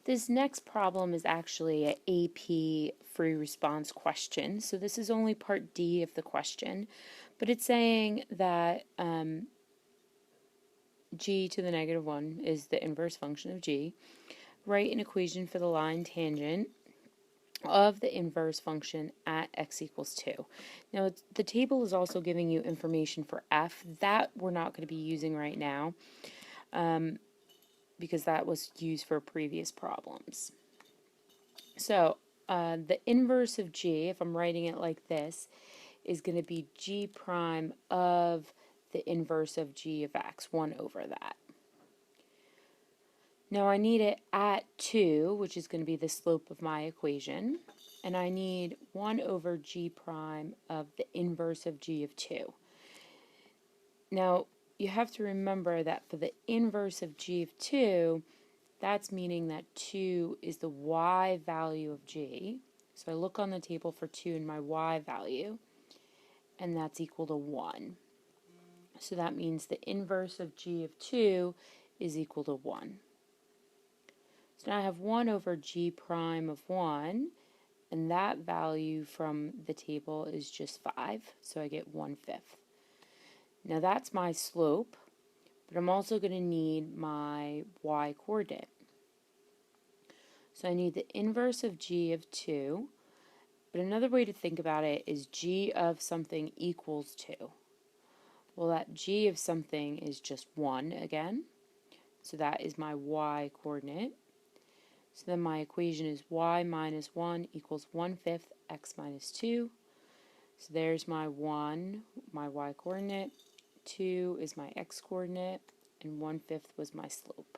This next problem is actually an AP free response question. So this is only part D of the question, but it's saying that g to the negative 1 is the inverse function of g. Write an equation for the line tangent of the inverse function at x equals 2. Now, the table is also giving you information for f. That we're not going to be using right now because that was used for previous problems. So, the inverse of g, if I'm writing it like this, is going to be g prime of the inverse of g of x, 1 over that. Now I need it at 2, which is going to be the slope of my equation, and I need 1 over g prime of the inverse of g of 2. Now, you have to remember that for the inverse of g of 2, that's meaning that 2 is the y value of g. So I look on the table for 2 in my y value, and that's equal to 1. So that means the inverse of g of 2 is equal to 1. So now I have 1 over g prime of 1, and that value from the table is just 5, so I get 1/5. Now that's my slope, but I'm also going to need my y coordinate. So I need the inverse of g of 2, but another way to think about it is g of something equals 2. Well, that g of something is just 1 again, so that is my y coordinate. So then my equation is y minus 1 equals 1/5 x minus 2. So there's my 1, my y coordinate, 2 is my x coordinate, and 1/5 was my slope.